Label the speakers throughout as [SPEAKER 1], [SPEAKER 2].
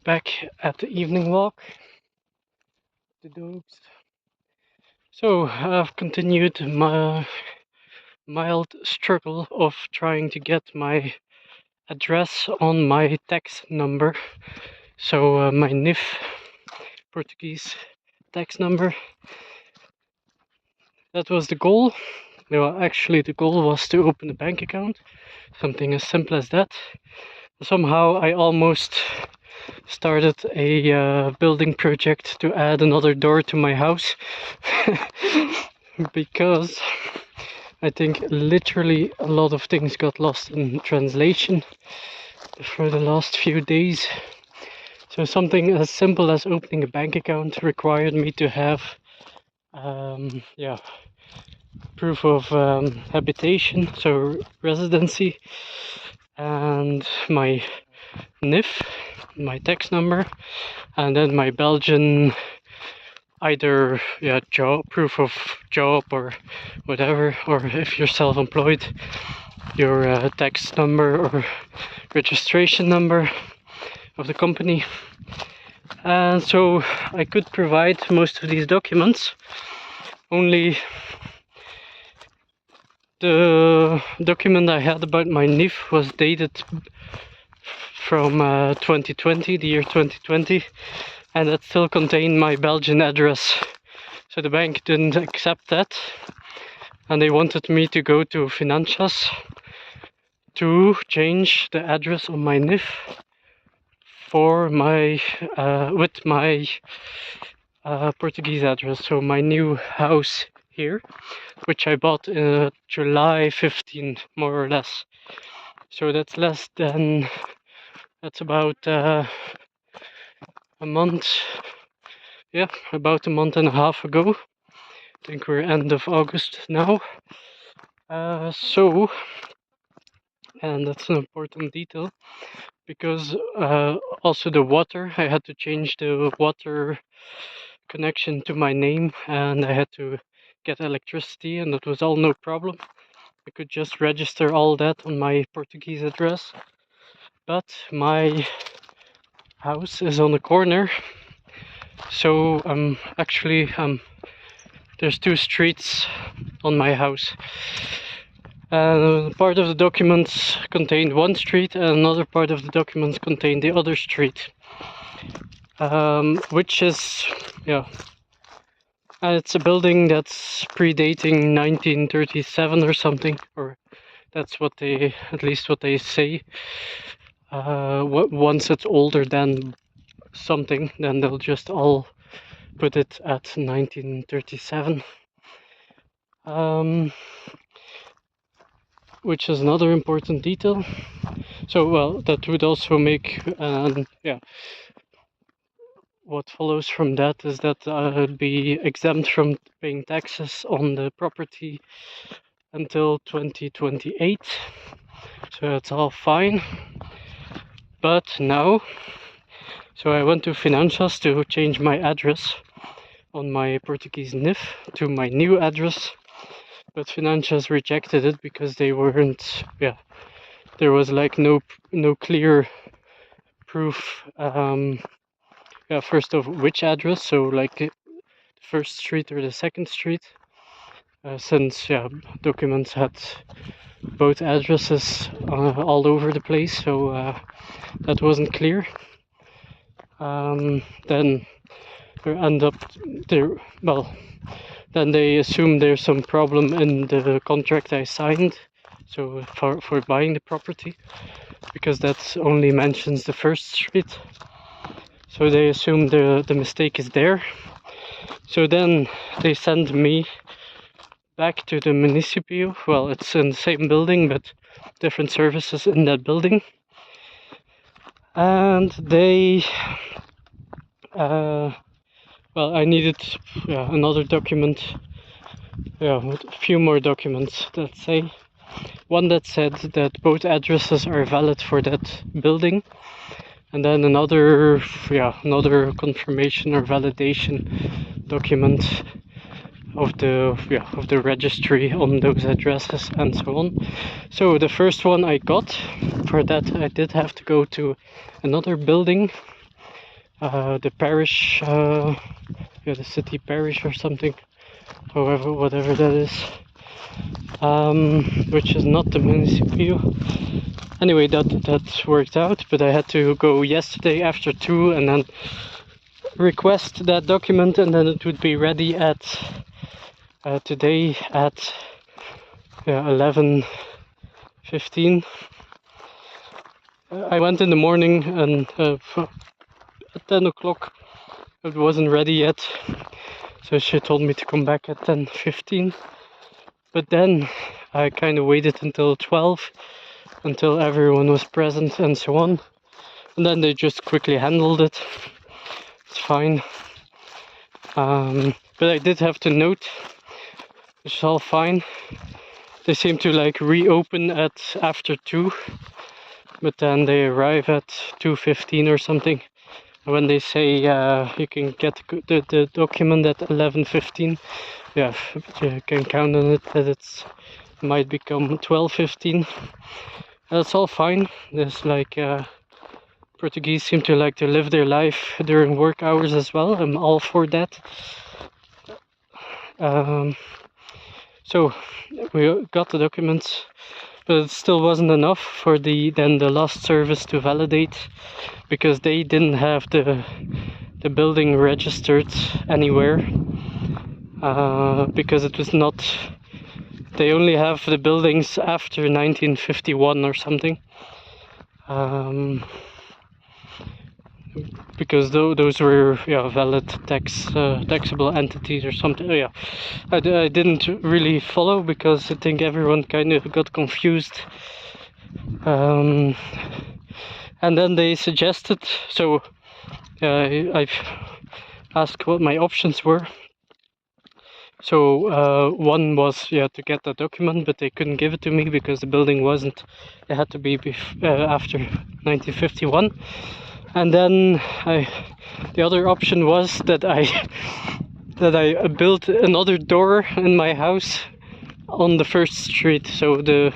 [SPEAKER 1] back at the evening walk. The dogs. So I've continued my mild struggle of trying to get my address on my tax number. So my NIF Portuguese tax number. That was the goal. Well, actually, the goal was to open a bank account. Something as simple as that. Somehow I almost started a building project to add another door to my house because I think literally a lot of things got lost in translation for the last few days. So something as simple as opening a bank account required me to have proof of habitation, so residency, and my NIF, my tax number, and then my Belgian either proof of job or whatever, or if you're self-employed, your tax number or registration number of the company. And so I could provide most of these documents, only the document I had about my NIF was dated from 2020, the year 2020, and it still contained my Belgian address. So the bank didn't accept that, and they wanted me to go to Finanças to change the address on my NIF for my with my Portuguese address, so my new house here, which I bought in July 15, more or less. So that's about a month, about a month and a half ago. I think we're end of August now. And that's an important detail, because also the water, I had to change the water connection to my name, and I had to get electricity, and that was all no problem. I could just register all that on my Portuguese address. But my house is on the corner, so there's two streets on my house. Part of the documents contained one street, and another part of the documents contained the other street. Which is, it's a building that's predating 1937 or something, or that's what they say. Once it's older than something, then they'll just all put it at 1937. Which is another important detail. So, well, that would also make, what follows from that is that I'll be exempt from paying taxes on the property until 2028. So that's all fine. But now, so I went to Finanças to change my address on my Portuguese NIF to my new address, but Finanças rejected it because they weren't, there was like no clear proof, first of which address, so like the first street or the second street, since documents had both addresses all over the place, so that wasn't clear. Then they assume there's some problem in the contract I signed, so for buying the property, because that only mentions the first street. So they assume the mistake is there. So then they send me back to the municipio. Well, it's in the same building, but different services in that building. And they, I needed another document, a few more documents, let's say. One that said that both addresses are valid for that building, and then another confirmation or validation document of the registry on those addresses and so on. So the first one I got, for that I did have to go to another building the parish, the city parish or something, however, whatever that is, which is not the municipio. Anyway, that worked out, but I had to go yesterday after 2 and then request that document, and then it would be ready at today at 11:15. I went in the morning and at 10 o'clock it wasn't ready yet, so she told me to come back at 10:15. But then I kind of waited until 12, until everyone was present and so on, and then they just quickly handled it. It's fine. But I did have to note, it's all fine. They seem to like reopen at after 2, but then they arrive at 2:15 or something. When they say you can get the document at 11:15, yeah, you can count on it that it's might become 12:15. That's all fine. There's like Portuguese seem to like to live their life during work hours as well. I'm all for that. So we got the documents, but it still wasn't enough for the last service to validate, because they didn't have the building registered anywhere, because it was not. They only have the buildings after 1951 or something. Because those were valid taxable entities or something. I didn't really follow, because I think everyone kind of got confused. And then they suggested, so I've asked what my options were. So one was to get the document, but they couldn't give it to me because the building wasn't. It had to be after 1951. And then the other option was that I built another door in my house on the first street. So the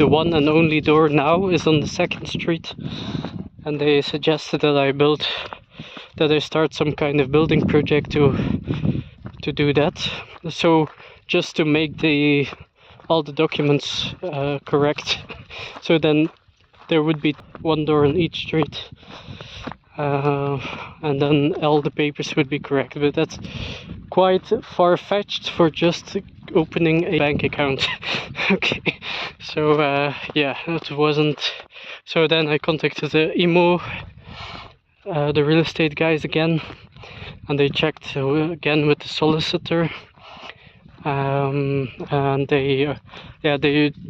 [SPEAKER 1] one and only door now is on the second street, and they suggested that I start some kind of building project to do that. So just to make all the documents correct, so then there would be one door on each street, and then all the papers would be correct. But that's quite far-fetched for just opening a bank account. Okay, so it wasn't. So then I contacted the IMO, the real estate guys again, and they checked again with the solicitor. And they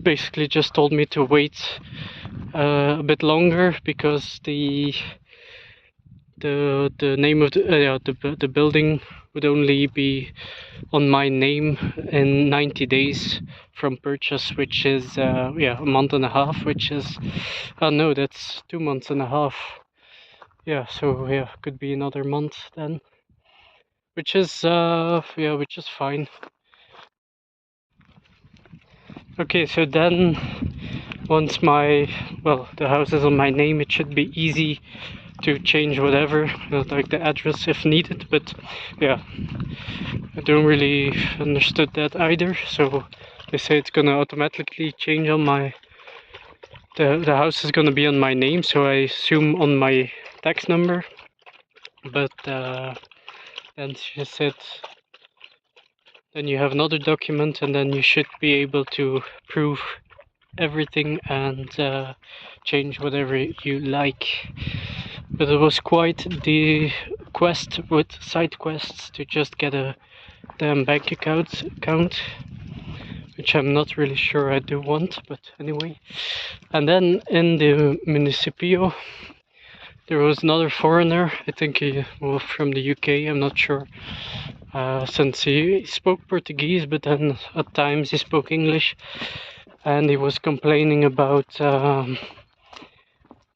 [SPEAKER 1] basically just told me to wait a bit longer, because the name of the building would only be on my name in 90 days from purchase, which is a month and a half, which is no, that's 2 months and a half. So could be another month then, which is fine. Okay, so then once the house is on my name, it should be easy to change whatever, like the address if needed. But I don't really understood that either. So they say it's gonna automatically change on the house is gonna be on my name, so I assume on my tax number. But then she said, then you have another document, and then you should be able to prove everything and change whatever you like. But it was quite the quest with side quests to just get a damn bank account, which I'm not really sure I do want, but anyway. And then in the municipio, there was another foreigner, I think he was from the UK, I'm not sure, since he spoke Portuguese, but then at times he spoke English, and he was complaining about,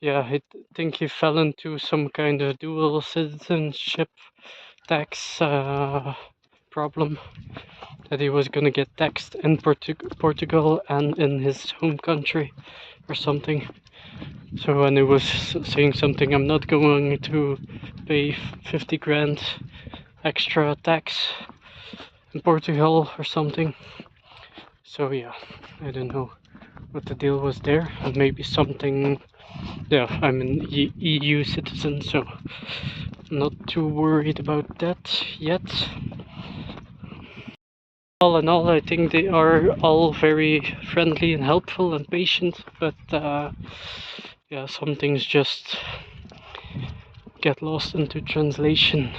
[SPEAKER 1] I think he fell into some kind of dual citizenship tax problem, that he was gonna get taxed in Portugal and in his home country or something. So when he was saying something, I'm not going to pay 50 grand extra tax in Portugal or something. So yeah, I don't know what the deal was there. Maybe something. Yeah, I'm an EU citizen, so I'm not too worried about that yet. All in all, I think they are all very friendly and helpful and patient, but yeah, some things just get lost into translation.